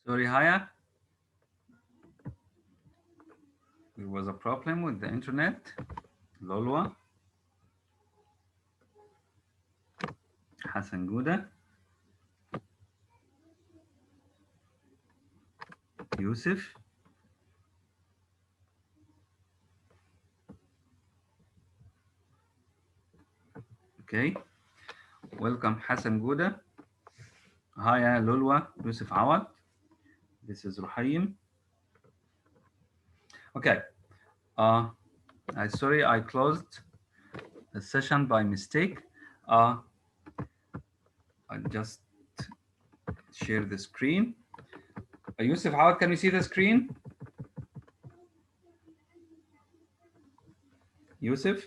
Sorry, Haya. There was a problem with the internet. Lolwa, Hassan Gouda, Yusuf. Okay. Welcome, Hassan Gouda. Haya, Lolwa, Yusuf Awad. This is Ruhaim. Okay. Uh, sorry, I closed the session by mistake. I'll just share the screen. Yusuf, how can you see the screen? Yusuf?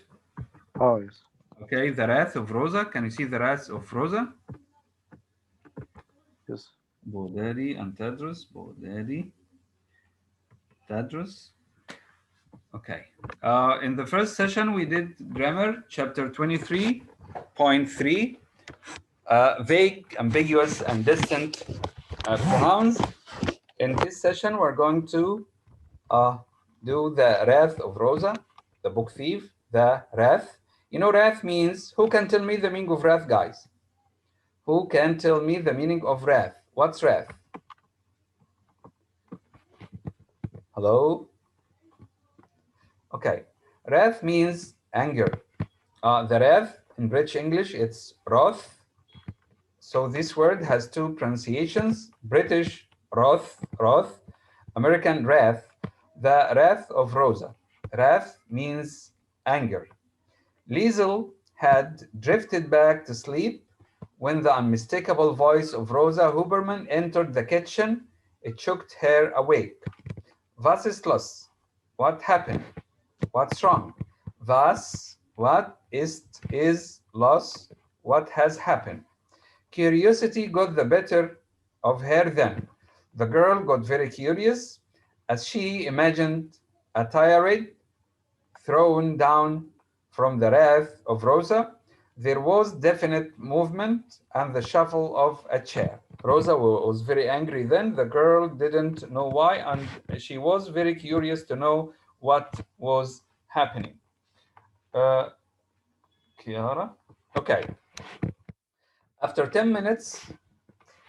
Oh, yes. Okay, the Wrath of Rosa. Can you see the Wrath of Rosa? Yes. Bodari and Bodari, Tadros. Okay. In the first session, we did grammar, chapter 23.3, vague, ambiguous, and distant pronouns. In this session, we're going to do the Wrath of Rosa, the book thief, the Wrath. You know, Wrath means, who can tell me the meaning of wrath, guys? Who can tell me the meaning of wrath? What's wrath? Hello? Okay. Wrath means anger. The wrath in British English, it's wrath. So this word has two pronunciations, British wrath, American wrath, the wrath of Rosa. Wrath means anger. Liesel had drifted back to sleep when the unmistakable voice of Rosa Huberman entered the kitchen. It shook her awake. Was ist los? What happened? What's wrong? Was, what is los? What has happened? Curiosity got the better of her then. The girl got very curious as she imagined a tirade thrown down from the wrath of Rosa. There was definite movement and the shuffle of a chair. Rosa was very angry then. The girl didn't know why, and she was very curious to know what was happening. Chiara? Okay. After 10 minutes,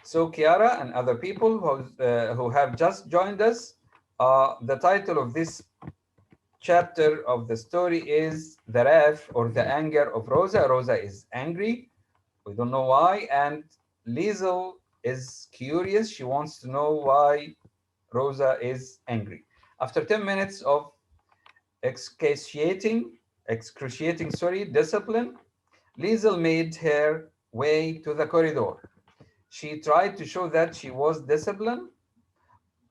so Chiara and other people who have just joined us, the title of this chapter of the story is The Wrath or the Anger of Rosa. Rosa is angry. We don't know why. And Liesel is curious. She wants to know why Rosa is angry. After 10 minutes of excruciating discipline, Liesel made her way to the corridor. She tried to show that she was disciplined,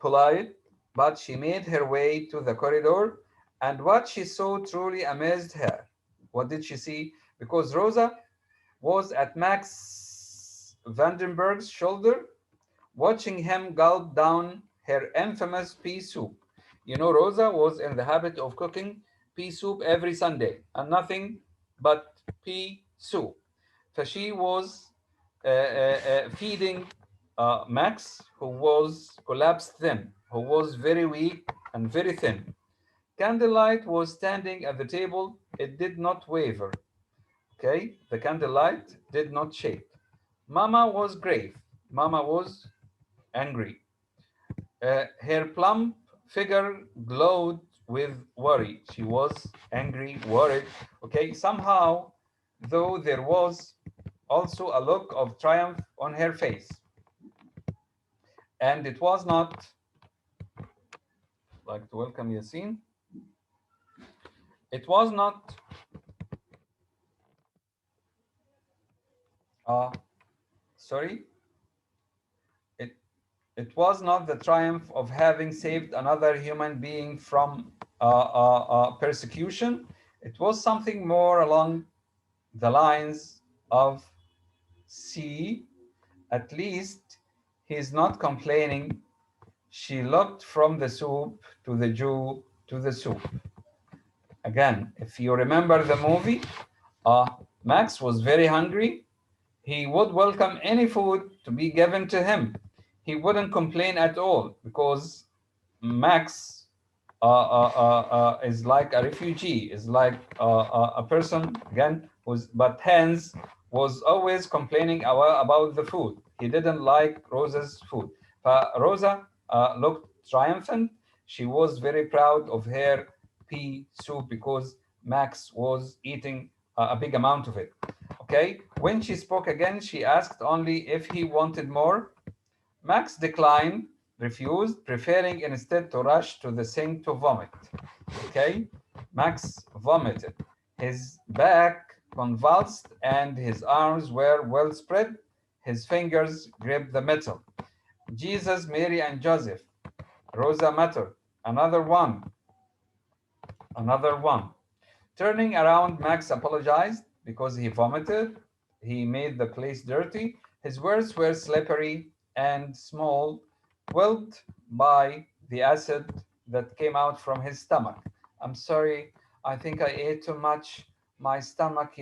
polite, but she made her way to the corridor, and what she saw truly amazed her. What did she see? Because Rosa was at Max Vandenberg's shoulder, watching him gulp down her infamous pea soup. You know, Rosa was in the habit of cooking pea soup every Sunday, and nothing but pea soup. So she was feeding Max, who was collapsed thin, who was very weak and very thin. Candlelight was standing at the table. It did not waver. Okay, the candlelight did not shake. Mama was grave. Mama was angry. Her plump figure glowed with worry. She was angry, worried. Okay, somehow, though, there was also a look of triumph on her face. And it was not, like to welcome Yasin, it was not sorry, it it was not the triumph of having saved another human being from persecution. It was something more along the lines of, see, at least he's not complaining. She looked from the soup to the Jew to the soup. Again, if you remember the movie, Max was very hungry. He would welcome any food to be given to him. He wouldn't complain at all because Max is like a refugee, is like a person again who's, but Hans was always complaining about the food. He didn't like Rosa's food. Rosa looked triumphant. She was very proud of her pea soup because Max was eating a big amount of it. Okay, when she spoke again, she asked only if he wanted more. Max declined, refused, preferring instead to rush to the sink to vomit. Okay? Max vomited. His back convulsed and his arms were well spread. His fingers gripped the metal. Jesus, Mary, and Joseph. Rosa mattered. Another one. Another one. Turning around, Max apologized because he vomited. He made the place dirty. His words were slippery and small, welled by the acid that came out from his stomach. I'm sorry, I think I ate too much. My stomach,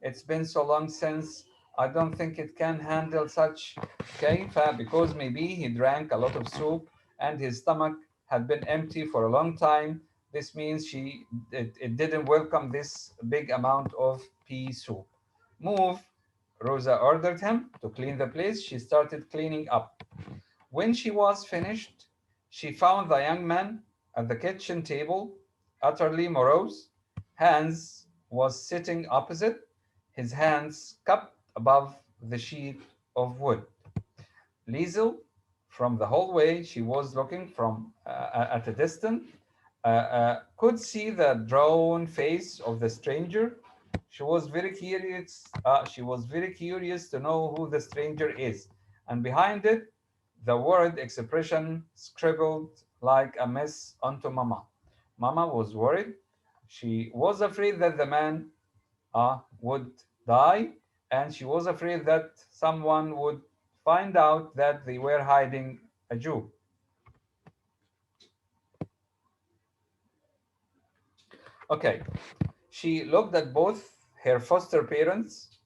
it's been so long since. I don't think it can handle such. Okay, because maybe he drank a lot of soup and his stomach had been empty for a long time. This means it didn't welcome this big amount of pea soup. Move, Rosa ordered him to clean the place. She started cleaning up. When she was finished, she found the young man at the kitchen table, utterly morose. Hans was sitting opposite, his hands cupped above the sheet of wood. Liesel, from the hallway, she was looking from at a distance, could see the drawn face of the stranger. She was very curious. She was very curious to know who the stranger is, and behind it, the word expression scribbled like a mess onto Mama. Mama was worried. She was afraid that the man would die, and she was afraid that someone would find out that they were hiding a Jew. Okay, she looked at both her foster parents.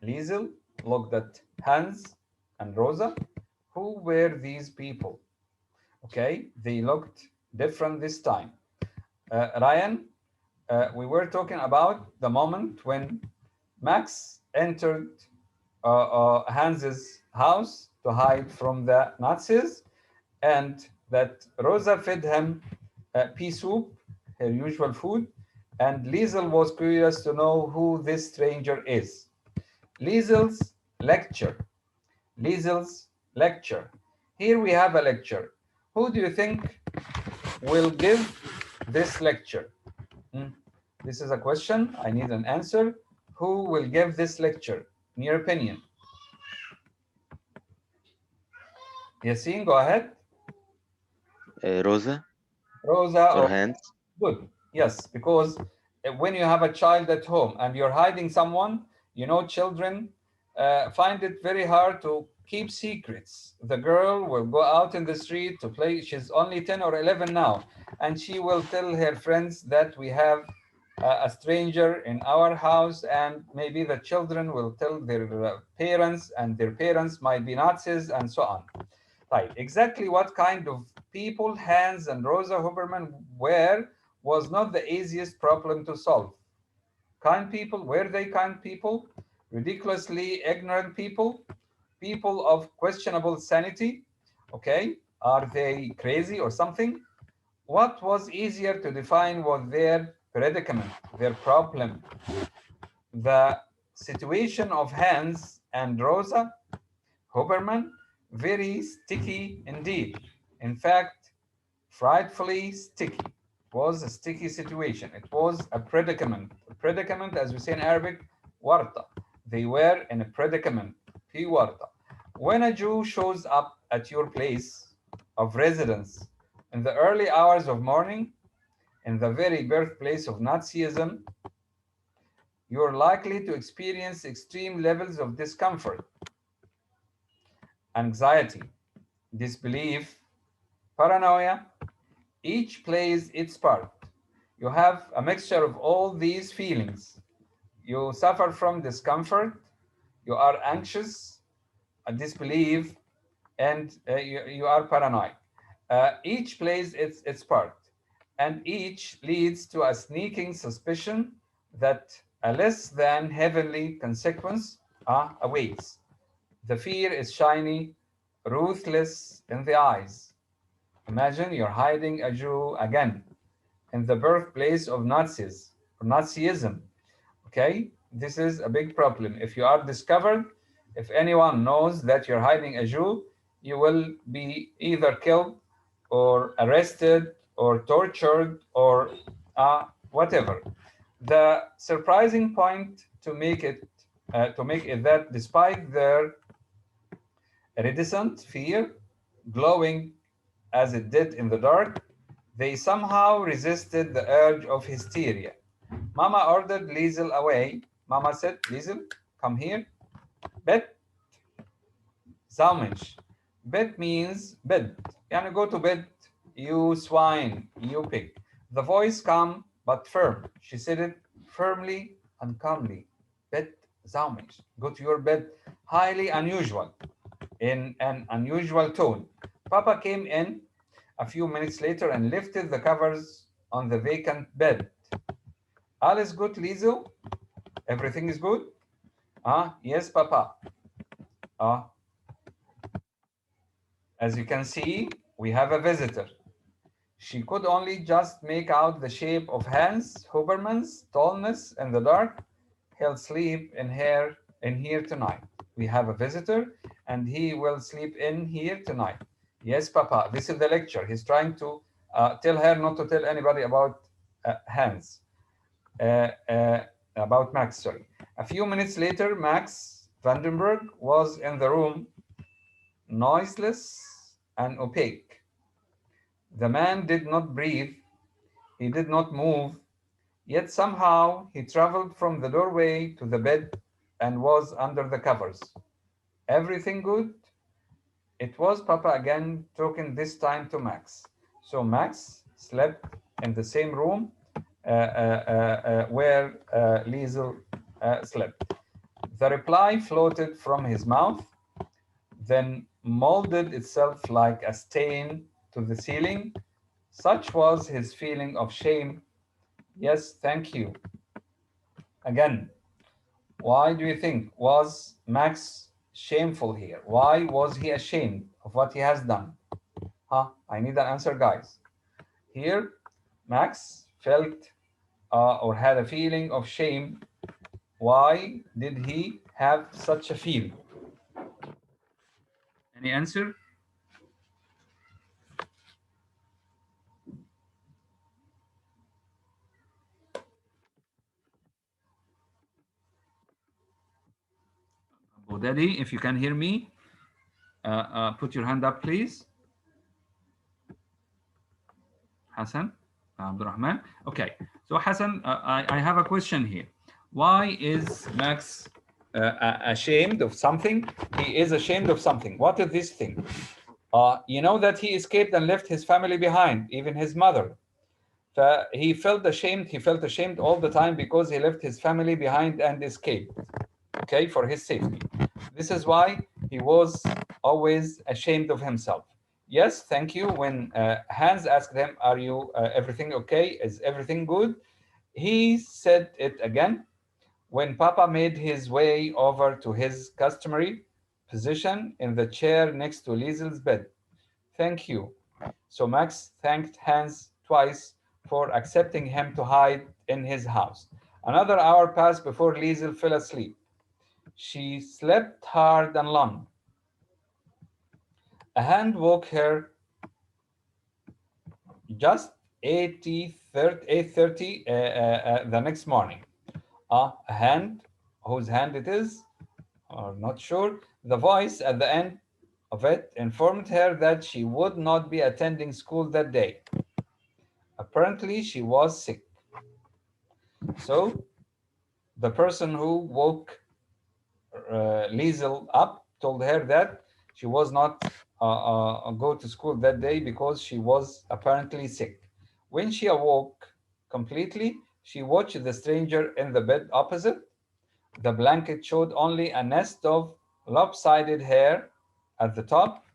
Liesel looked at Hans and Rosa. Who were these people? Okay, they looked different this time. Ryan, we were talking about the moment when Max entered Hans's house to hide from the Nazis, and that Rosa fed him pea soup, her usual food, and Liesel was curious to know who this stranger is. Liesel's lecture. Liesel's lecture. Here we have a lecture. Who do you think will give this lecture? Hmm? This is a question. I need an answer. Who will give this lecture? In your opinion? Yassine, go ahead. Rosa Rosa or or Hans? good. Yes, because when you have a child at home and you're hiding someone, children find it very hard to keep secrets. The girl will go out in the street to play. She's only 10 or 11 now, and she will tell her friends that we have a stranger in our house, and maybe the children will tell their parents, and their parents might be Nazis, and so on. Right. Exactly what kind of people Hans and Rosa Huberman were was not the easiest problem to solve. Kind people, were they kind people? Ridiculously ignorant people? People of questionable sanity? Okay. Are they crazy or something? What was easier to define was their predicament, their problem. The situation of Hans and Rosa Huberman, very sticky indeed. In fact, frightfully sticky. It was a sticky situation. It was a predicament. A predicament, as we say in Arabic, warta. They were in a predicament, fi warta. When a Jew shows up at your place of residence in the early hours of morning, in the very birthplace of Nazism, you are likely to experience extreme levels of discomfort, anxiety, disbelief, paranoia. Each plays its part. You have a mixture of all these feelings. You suffer from discomfort, you are anxious, a disbelief, and you are paranoid. Each plays its part, and each leads to a sneaking suspicion that a less than heavenly consequence awaits. The fear is shiny, ruthless in the eyes. Imagine you're hiding a Jew again in the birthplace of Nazis or Nazism. Okay, this is a big problem. If you are discovered, if anyone knows that you're hiding a Jew, you will be either killed or arrested or tortured or whatever. The surprising point to make is that despite their reticent fear, glowing as it did in the dark, they somehow resisted the urge of hysteria. Mama ordered Liesel away. Mama said, Liesel, come here. Bet Zaumensch. Bet means bed. Yani go to bed, you swine, you pig. The voice calm but firm. She said it firmly and calmly. Bet Zaumensch. Go to your bed. Highly unusual, in an unusual tone. Papa came in a few minutes later and lifted the covers on the vacant bed. All is good, Liesel? Everything is good? Yes, Papa. Ah, as you can see, we have a visitor. She could only just make out the shape of Hans Huberman's tallness in the dark. He'll sleep in here tonight. We have a visitor, and he will sleep in here tonight. Yes, Papa. This is the lecture. He's trying to tell her not to tell anybody about Hans. About Max, sorry. A few minutes later, Max Vandenberg was in the room, noiseless and opaque. The man did not breathe, he did not move, yet somehow he traveled from the doorway to the bed and was under the covers. Everything good? It was Papa again talking, this time to Max. So Max slept in the same room where Liesel slept. The reply floated from his mouth, then molded itself like a stain to the ceiling. Such was his feeling of shame. Yes, thank you. Again, why do you think was Max shameful here? Why was he ashamed of what he has done? I need an answer, guys. Here, Max felt or had a feeling of shame. Why did he have such a feeling? Any answer? Bodadi, if you can hear me, put your hand up, please. Hassan, Abdurrahman. Okay, so Hassan, I have a question here. Why is Max ashamed of something? He is ashamed of something. What is this thing? You know that he escaped and left his family behind, even his mother. He felt ashamed. He felt ashamed all the time because he left his family behind and escaped. Okay, for his safety. This is why he was always ashamed of himself. Yes, thank you. When Hans asked him, "Are you everything okay? Is everything good?" He said it again. When Papa made his way over to his customary position in the chair next to Liesel's bed. Thank you. So Max thanked Hans twice for accepting him to hide in his house. Another hour passed before Liesel fell asleep. She slept hard and long. A hand woke her just 8:30 the next morning. A hand, whose hand it is, or not sure. The voice at the end of it informed her that she would not be attending school that day. Apparently, she was sick. So, the person who woke Liesel up told her that she was not go to school that day because she was apparently sick. When she awoke completely, she watched the stranger in the bed opposite. The blanket showed only a nest of lopsided hair at the top.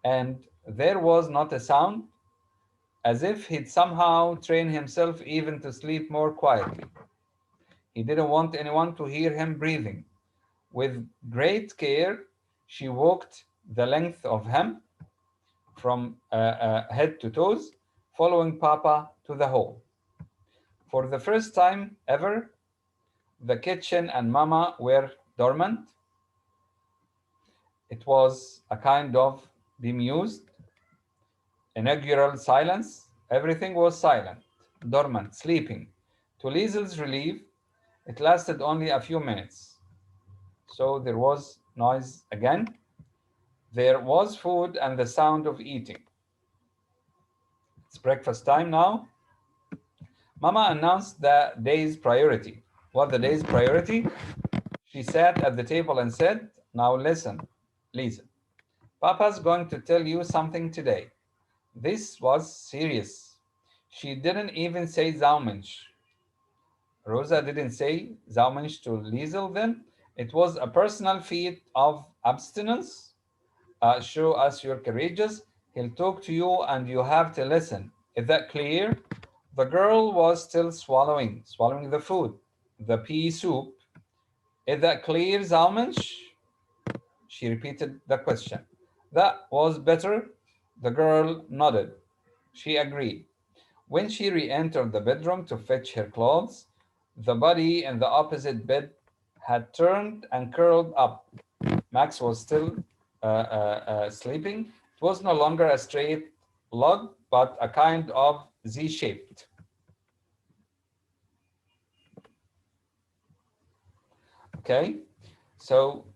and there was not a sound, as if he'd somehow trained himself even to sleep more quietly. He didn't want anyone to hear him breathing. With great care, she walked the length of him from head to toes, following Papa to the hall. For the first time ever, the kitchen and Mama were dormant. It was a kind of bemused, inaugural silence. Everything was silent, dormant, sleeping. To Liesel's relief, it lasted only a few minutes. So there was noise again. There was food and the sound of eating. It's breakfast time now. Mama announced the day's priority. What the day's priority? She sat at the table and said, "Now listen, Lisa. Papa's going to tell you something today." This was serious. She didn't even say Zaumensch. Rosa didn't say Zaumensch to Liesel then. It was a personal feat of abstinence. Show us you're courageous. He'll talk to you and you have to listen. Is that clear? The girl was still swallowing the food, the pea soup. Is that clear, Zaumensch? She repeated the question. That was better. The girl nodded. She agreed. When she re entered the bedroom to fetch her clothes, the body in the opposite bed had turned and curled up. Max was still sleeping. It was no longer a straight log, but a kind of Z shaped. Okay, so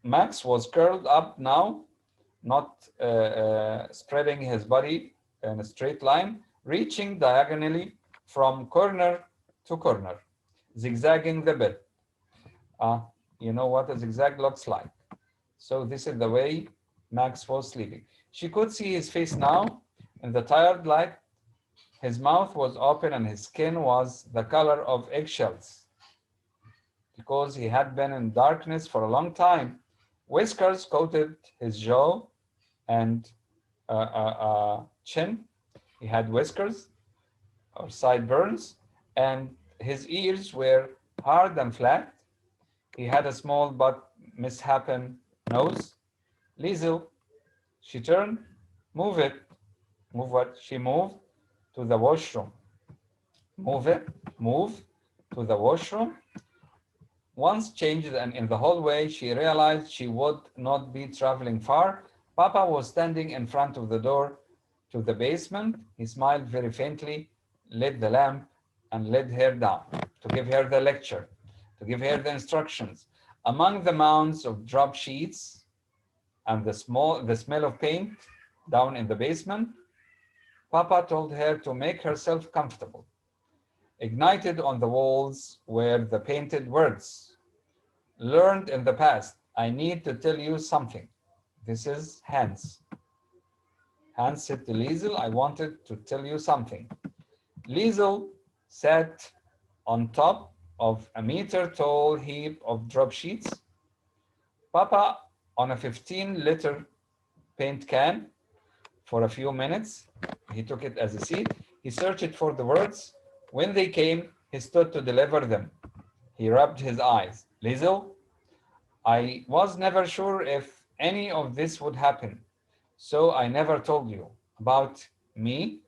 Max was curled up now, not spreading his body in a straight line, reaching diagonally from corner to corner, zigzagging the bed. You know what a zigzag looks like. So this is the way Max was sleeping. She could see his face now in the tired light. His mouth was open and his skin was the color of eggshells because he had been in darkness for a long time. Whiskers coated his jaw and chin. He had whiskers or sideburns, and his ears were hard and flat. He had a small but misshapen nose. Liesel, she turned, move it. Move what? She moved to the washroom. Move it, move to the washroom. Once changed and in the hallway, she realized she would not be traveling far. Papa was standing in front of the door to the basement. He smiled very faintly, lit the lamp, and led her down to give her the lecture, to give her the instructions. Among the mounds of drop sheets and the smell of paint down in the basement, Papa told her to make herself comfortable. Ignited on the walls were the painted words. Learned in the past, I need to tell you something. This is Hans. Hans said to Liesel, I wanted to tell you something. Liesel sat on top of a meter-tall heap of drop sheets. Papa on a 15-liter paint can for a few minutes. He took it as a seat. He searched for the words. When they came, he stood to deliver them. He rubbed his eyes. Liesel, I was never sure if any of this would happen, so I never told you about me,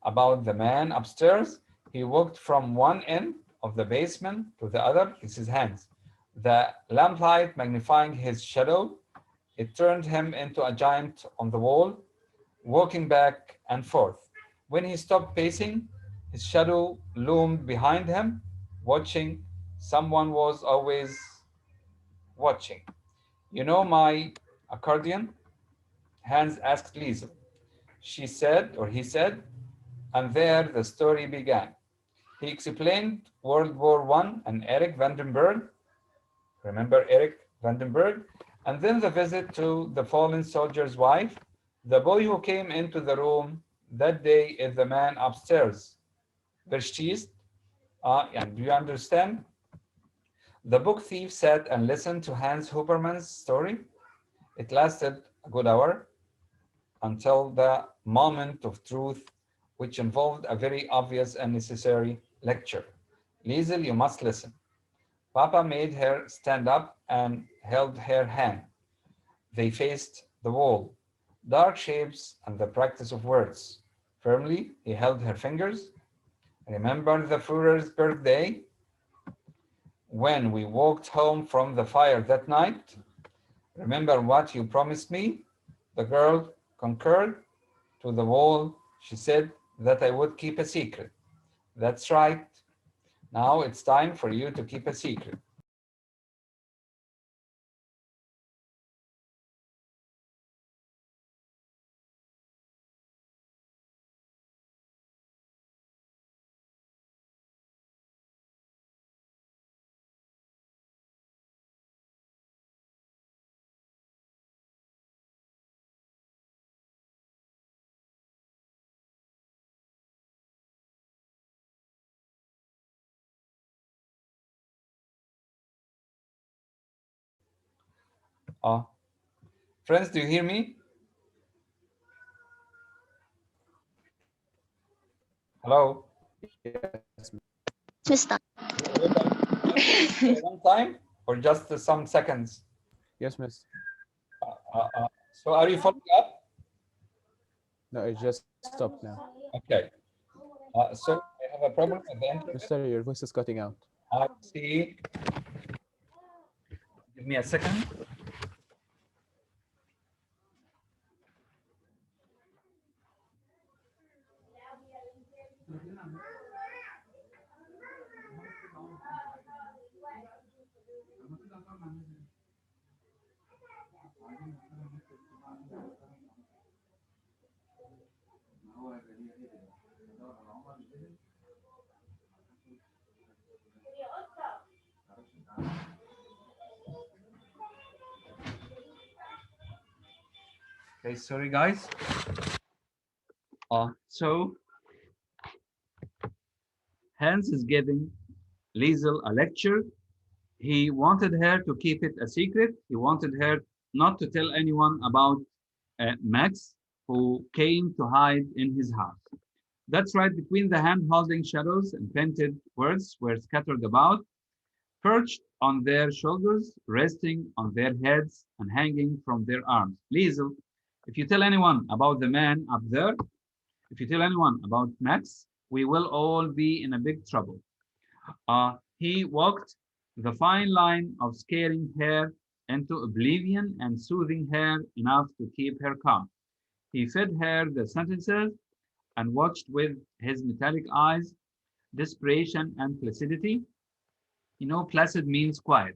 about the man upstairs. He walked from one end of the basement to the other. This is Hans. The lamplight magnifying his shadow, it turned him into a giant on the wall, walking back and forth. When he stopped pacing, his shadow loomed behind him, watching. Someone was always watching. You know my accordion? Hans asked Liesel. She said, or he said, and there the story began. He explained World War I and Eric Vandenberg. Remember Eric Vandenberg? And then the visit to the fallen soldier's wife. The boy who came into the room that day is the man upstairs. Verstehst? And do you understand? The book thief sat and listened to Hans Huberman's story. It lasted a good hour, until the moment of truth, which involved a very obvious and necessary lecture. Liesel, you must listen. Papa made her stand up and held her hand. They faced the wall, dark shapes and the practice of words. Firmly, he held her fingers. Remember the Führer's birthday? When we walked home from the fire that night? Remember what you promised me? The girl concurred. To the wall, she said that I would keep a secret. That's right. Now it's time for you to keep a secret. Oh, friends, do you hear me? Hello? Just stop. Are you for a long time or just some seconds? Yes, miss. So are you following up? No, it just stopped now. Okay. So I have a problem with the internet. Mister, your voice is cutting out. I see. Give me a second. Okay, sorry guys. So Hans is giving Liesel a lecture. He wanted her to keep it a secret. He wanted her not to tell anyone about Max, who came to hide in his house. That's right, between the hand-holding shadows and painted words were scattered about, perched on their shoulders, resting on their heads, and hanging from their arms. Liesel, if you tell anyone about the man up there, if you tell anyone about Max, we will all be in a big trouble. He walked the fine line of scaring her into oblivion and soothing her enough to keep her calm. He fed her the sentences and watched with his metallic eyes desperation and placidity. You know, placid means quiet.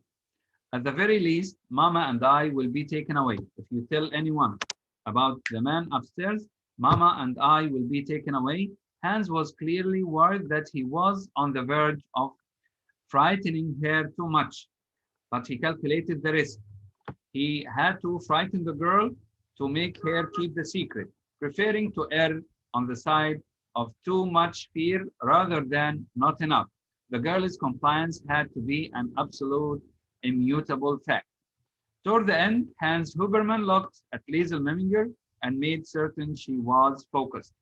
At the very least, Mama and I will be taken away. If you tell anyone about the man upstairs, Mama and I will be taken away. Hans was clearly worried that he was on the verge of frightening her too much, but he calculated the risk. He had to frighten the girl to make her keep the secret, preferring to err on the side of too much fear rather than not enough. The girl's compliance had to be an absolute, immutable fact. Toward the end, Hans Huberman looked at Liesel Meminger and made certain she was focused.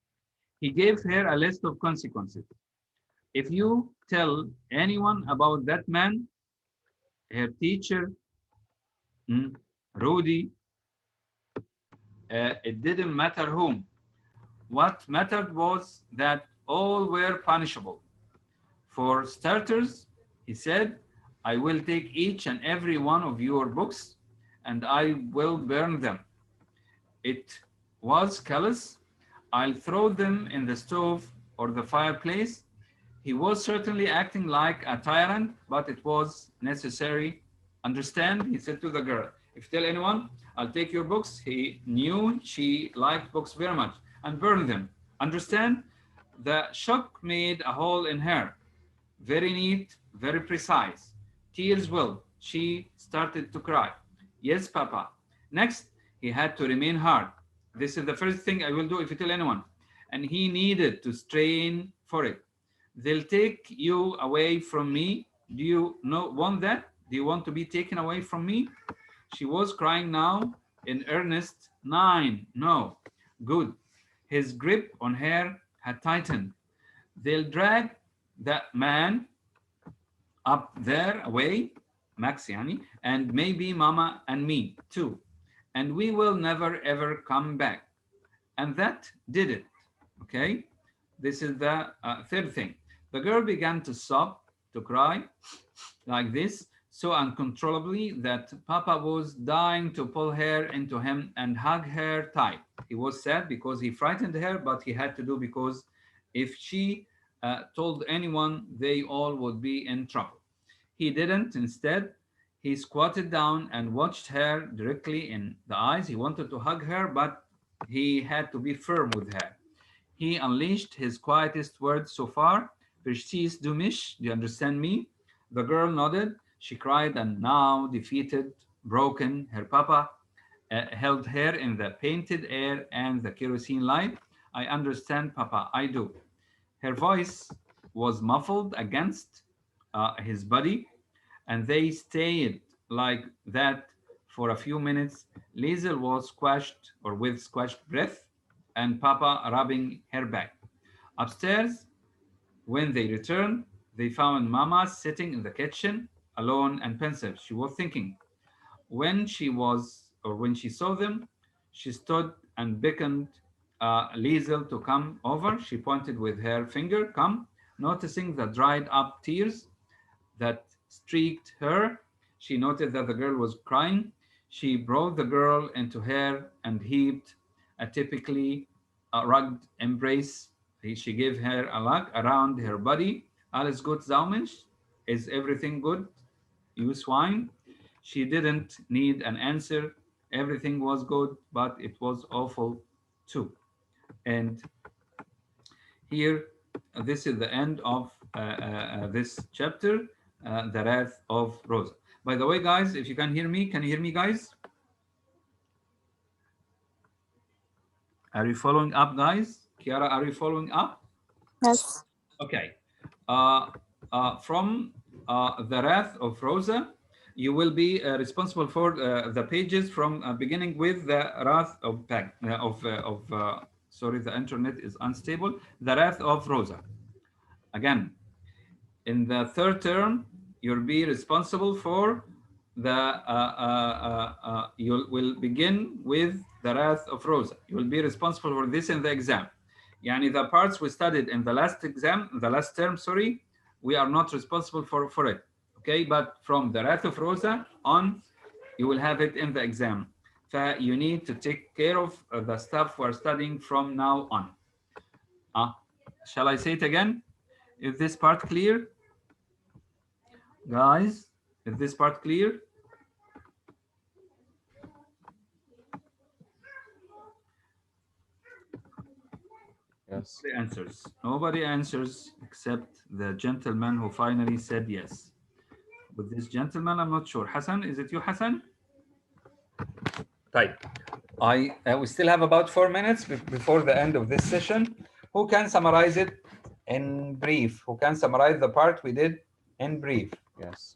He gave her a list of consequences. If you tell anyone about that man, her teacher, Rudy, it didn't matter whom. What mattered was that all were punishable. For starters, he said, I will take each and every one of your books and I will burn them. It was callous. I'll throw them in the stove or the fireplace. He was certainly acting like a tyrant, but it was necessary. Understand? He said to the girl, if you tell anyone, I'll take your books. He knew she liked books very much and burn them. Understand? The shock made a hole in her. Very neat, very precise. Tears well. She started to cry. Yes, Papa. Next, he had to remain hard. This is the first thing I will do if you tell anyone. And he needed to strain for it. They'll take you away from me. Do you want that? Do you want to be taken away from me? She was crying now. In earnest, 9. No. Good. His grip on her had tightened. They'll drag that man up there away, Max yani, and maybe Mama and me too. And we will never ever come back. And that did it. Okay? This is the third thing. The girl began to sob, to cry like this, so uncontrollably that Papa was dying to pull her into him and hug her tight. He was sad because he frightened her, but he had to do because if she told anyone, they all would be in trouble. He didn't. Instead, he squatted down and watched her directly in the eyes. He wanted to hug her, but he had to be firm with her. He unleashed his quietest words so far. Persis Dumish, do you understand me? The girl nodded. She cried and now defeated, broken. Her papa held her in the painted air and the kerosene light. I understand, Papa, I do. Her voice was muffled against his body, and they stayed like that for a few minutes. Liesel was squashed or with squashed breath, and Papa rubbing her back. Upstairs, when they returned, they found Mama sitting in the kitchen, alone and pensive. She was thinking. When she saw them, she stood and beckoned Liesel to come over. She pointed with her finger, come, noticing the dried up tears that streaked her. She noted that the girl was crying. She brought the girl into her and heaped a typically rugged embrace. She gave her a hug around her body. Alles gut, Zaumensch? Is everything good, you swine? She didn't need an answer. Everything was good, but it was awful too. And here, this is the end of this chapter, The Wrath of Rosa. By the way, guys, if you can you hear me, guys? Are you following up, guys? Kiara, are you following up? Yes. Okay. From The Wrath of Rosa, you will be responsible for the pages from beginning with the Wrath of sorry, the internet is unstable. The Wrath of Rosa. Again, in the third term, you'll be responsible for you will begin with the Wrath of Rosa. You will be responsible for this in the exam. Yani the parts we studied in the last exam, the last term, sorry, we are not responsible for it. Okay, but from the Wrath of Rosa on, you will have it in the exam. So you need to take care of the stuff we're studying from now on. Shall I say it again? Is this part clear? Guys, is this part clear? Yes. Nobody answers. Nobody answers except the gentleman who finally said yes. But this gentleman, I'm not sure. Hassan, is it you, Hassan? Right. We still have about 4 minutes before the end of this session. Who can summarize it in brief? Who can summarize the part we did in brief? Yes.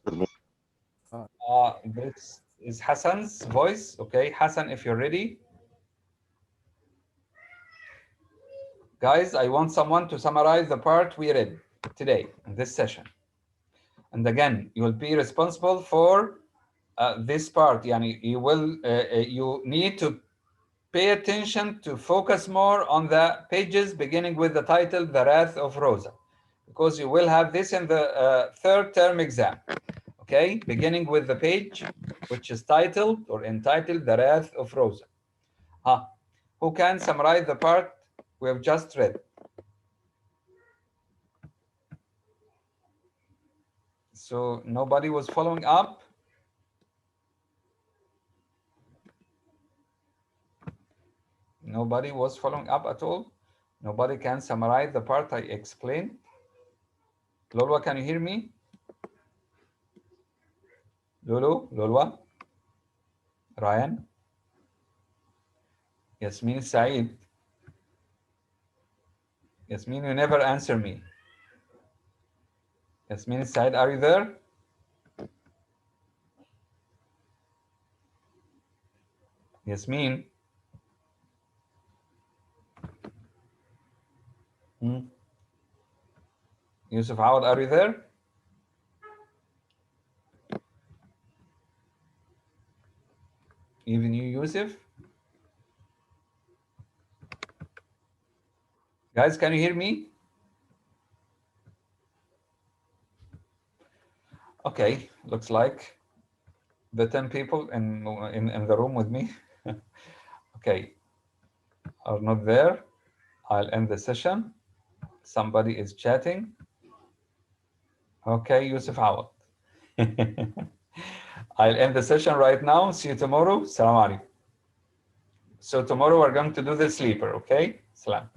This is Hassan's voice. Okay, Hassan, if you're ready. Guys, I want someone to summarize the part we read today in this session. And again, you will be responsible for this part. Yani you need to pay attention to focus more on the pages beginning with the title, The Wrath of Rosa, because you will have this in the third term exam. Okay, beginning with the page which is titled or entitled The Wrath of Rosa. Who can summarize the part we have just read? So nobody was following up. Nobody was following up at all. Nobody can summarize the part I explained. Lolwa, can you hear me? Lolwa, Ryan, Yasmin Saeed. Yasmin, you never answer me. Yasmin Saeed, are you there? Yasmin. Hmm. Yusuf Awad, are you there? Even you, Yusuf? Guys, can you hear me? Okay, looks like the 10 people in the room with me, okay, are not there. I'll end the session. Somebody is chatting. Okay, Yusuf Awad. I'll end the session right now. See you tomorrow. Salam alaikum. So tomorrow we're going to do the sleeper, okay? Salam.